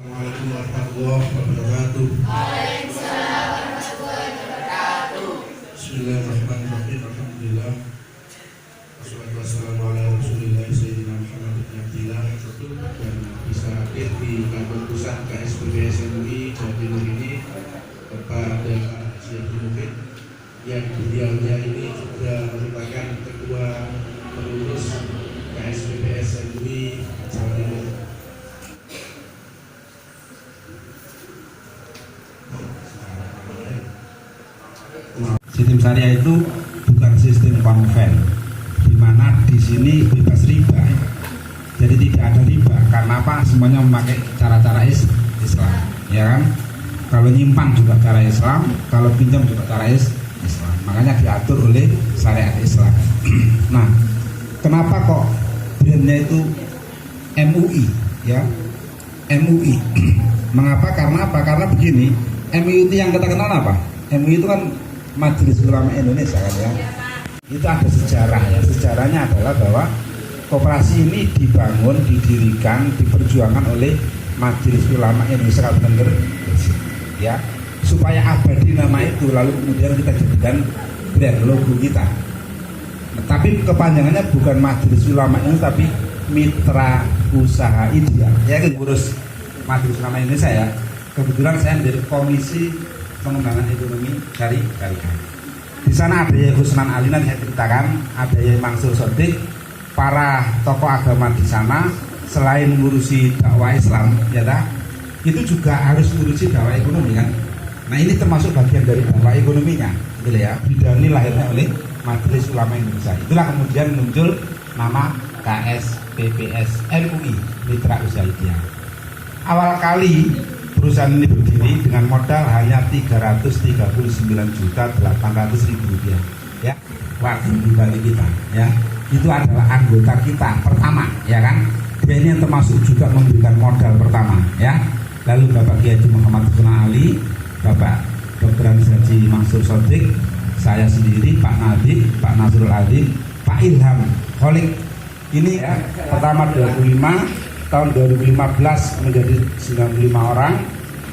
Assalamualaikum warahmatullahi wabarakatuh. Waalaikumsalam warahmatullahi wabarakatuh. Bismillahirrahmanirrahim. Alhamdulillah. Wassalatu wassalamu ala Rasulillah Sayyidina Muhammad bin Abdillah. Dan bisa hadir di kantor pusat KSPBS MUI Jawa Timur ini kepada Haji Abdul Mukhin yang beliaunya ini juga merupakan ketua pengurus KSPBS MUI Jawa Timur. Sistem syariah itu bukan sistem konven, di mana di sini bebas riba, jadi tidak ada riba. Karena apa? Semuanya memakai cara-cara Islam, ya kan? Kalau nyimpan juga cara Islam, kalau pinjam juga cara Islam. Makanya diatur oleh syariat Islam. Nah, kenapa kok brandnya itu MUI, ya? MUI. Mengapa? Karena apa? Karena begini, MUI itu yang kita kenal apa? MUI itu kan Majelis Ulama Indonesia kan ya. Itu ada sejarah ya. Sejarahnya adalah bahwa koperasi ini dibangun, didirikan, diperjuangkan oleh Majelis Ulama Indonesia Kabupaten Gresik ya, supaya abadi nama itu, lalu kemudian kita jadikan brand logo kita. Nah, tapi kepanjangannya bukan Majelis Ulama ini, tapi Mitra Usaha Ideal ya, ngurus Majelis Ulama Indonesia ya. Kebetulan saya dari Komisi Pengembangan Ekonomi Syariah. Di sana ada Yai Husnan Ali, nanti saya ceritakan, ada Yai Mansur Sodik, para tokoh agama di sana selain mengurusi dakwah Islam, ya dah, itu juga harus mengurusi dakwah ekonomi kan. Nah ini termasuk bagian dari dakwah ekonominya, gitu ya. Bidani lahirnya oleh Majelis Ulama Indonesia. Itulah kemudian muncul nama KSPBS MUI Mitra Usaha Ideal. Awal kali perusahaan ini berdiri dengan modal hanya Rp339.800.000 ya, waktu dibagi kita ya. Itu adalah anggota kita pertama ya kan. Dia ini yang termasuk juga memberikan modal pertama ya. Lalu Bapak Kiai Muhammad Husnan Ali, Bapak Dr. Haji Mansur Sodik, saya sendiri, Pak Nadik, Pak Nasrul Adim, Pak Ilham Kholik. Ini ya, pertama 25, tahun 2015 menjadi 95 orang,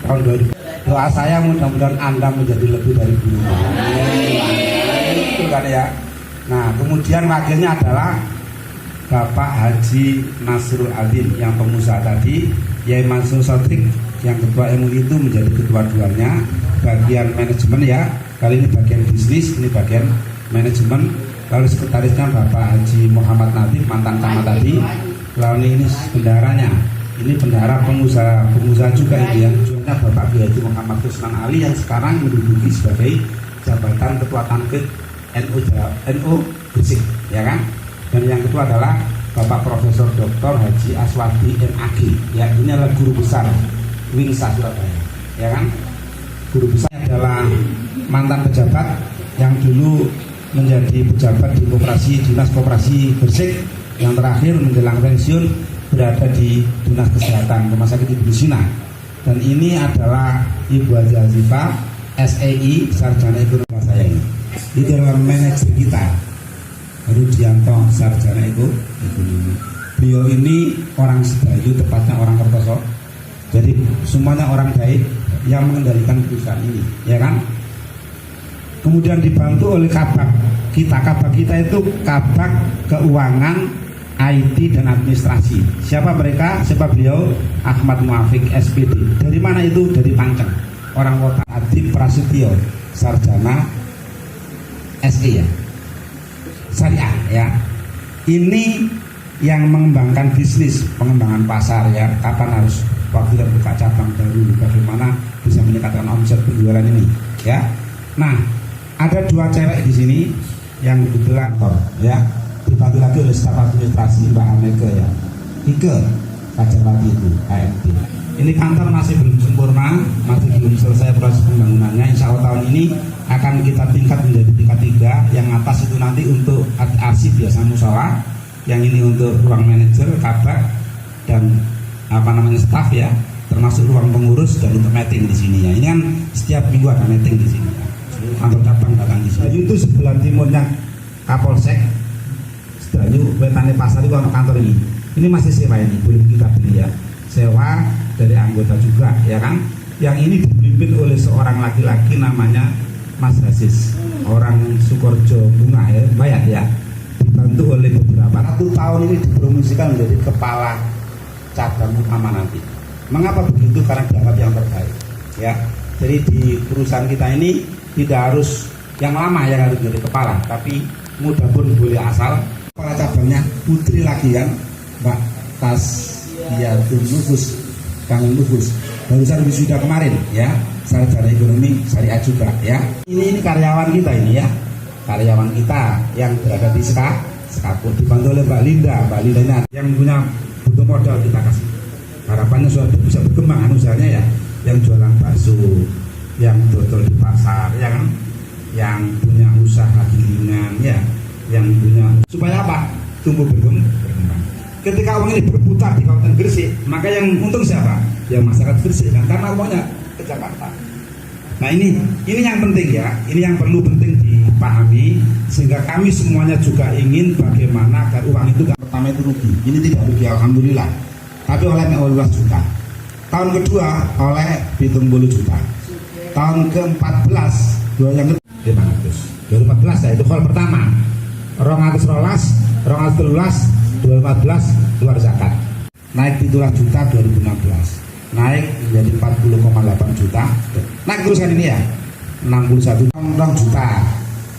tahun 2000. Doa saya mudah-mudahan Anda menjadi lebih dari 10 orang. Itu kan ya. Nah, kemudian wakilnya adalah Bapak Haji Nasrul Adim yang pengusaha tadi, Yai Mansur Sodik yang ketua MUI itu menjadi ketua duanya, bagian manajemen ya. Kali ini bagian bisnis, ini bagian manajemen. Lalu sekretarisnya Bapak Haji Muhammad Natif, mantan camat tadi. Lalu ini bendaharanya, ini bendahara pengusaha juga ini ya. Contohnya Bapak Kiai Muhammad Husnan Ali yang sekarang menduduki sebagai jabatan Ketua Tanfidz NU Gresik, ya kan? Dan yang kedua adalah Bapak Profesor Dr. Haji Aswadi MAG, ya ini adalah guru besar Wingsa Surabaya, ya kan? Guru besar adalah mantan pejabat yang dulu menjadi pejabat di Dinas Koperasi Gresik, yang terakhir menjelang pensiun berada di Dinas Kesehatan Rumah Sakit Ibnu Sina. Dan ini adalah Ibu Haji Azifah SEI, sarjana ekonomi saya ini. Itu adalah manajer kita, Rudianto, sarjana ekonomi. Beliau ini orang Sedayu, tepatnya orang Kertoso. Jadi semuanya orang baik yang mengendalikan perusahaan ini, ya kan? Kemudian dibantu oleh kabak kita. Kabak kita itu kabak keuangan, IT dan administrasi. Siapa mereka? Siapa beliau? Ahmad Muafiq SPD. Dari mana itu? Dari Panceng, orang kota. Adib Prasetyo, sarjana SE ya, syariah ya. Ini yang mengembangkan bisnis, pengembangan pasar ya. Kapan harus waktu kita buka cabang baru, bagaimana bisa meningkatkan omset penjualan ini ya. Nah, ada dua cewek di sini yang kebetulan ya, dibantu lagi oleh staf administrasi Mbak Ameke ya. Ike Kajawati itu AMT. Ini kantor masih belum sempurna, masih belum selesai proses pembangunannya. Insya Allah tahun ini akan kita tingkat menjadi tingkat 3. Yang atas itu nanti untuk arsip biasa musola, yang ini untuk ruang manajer, kabak dan staf ya, termasuk ruang pengurus dan untuk meeting di sini ya. Ini kan setiap minggu ada meeting di sini ya. Kantor cabang datang di sini. Itu sebelah timurnya Kapolsek. Sedayu wetane pasar itu kantor ini. Ini masih sewa, ini boleh kita beli ya. Sewa dari anggota juga, ya kan? Yang ini dipimpin oleh seorang laki-laki namanya Mas Hasis, orang Sukorejo Bunga ya, Bayat ya, dibantu oleh beberapa. 1 tahun ini dipromosikan menjadi kepala cabang utama nanti. Mengapa begitu? Karena dianggap yang terbaik, ya. Jadi di perusahaan kita ini tidak harus yang lama yang harus menjadi kepala, tapi muda pun boleh asal. Kepala cabangnya putri lagi kan, Mbak Tasyatul Nufus, Kang Nufus, barusan wisuda kemarin ya, sarjana ekonomi syariah juga ya. Ini karyawan kita ini ya, karyawan kita yang berada di Sekapur, dibantu oleh Mbak Linda ini yang punya butuh modal kita kasih. Harapannya suatu bisa berkembang usahanya ya, yang jualan bakso, yang dodol di pasar ya kan, yang punya usaha gilingan ya, yang punya, supaya apa? Tumbuh berkembang. Ketika uang ini berputar di Kabupaten Gresik, maka yang untung siapa? Yang masyarakat Gresik kan, karena uangnya ke Jakarta. Nah ini yang penting ya, ini yang perlu penting dipahami, sehingga kami semuanya juga ingin bagaimana agar uang itu pertama itu rugi. Ini tidak rugi alhamdulillah, tapi oleh 12 juta. Tahun kedua oleh 70 juta. Tahun ke-14 yang ke-500. 2014 ya itu hal pertama. 213, 2014 keluar zakat. Naik 17 juta 2016. Naik menjadi 40,8 juta. Naik terus kan ini ya. 61 juta,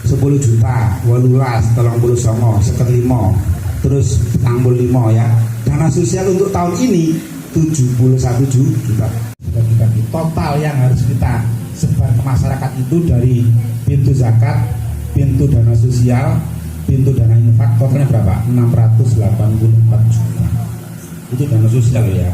10 juta, 18, 39, 5, terus 65 ya. Dana sosial untuk tahun ini 71 juta. Total yang harus kita sebar ke masyarakat itu dari pintu zakat, pintu dana sosial, pintu dana infak, totalnya berapa? 684 juta. Itu dana sosial ya.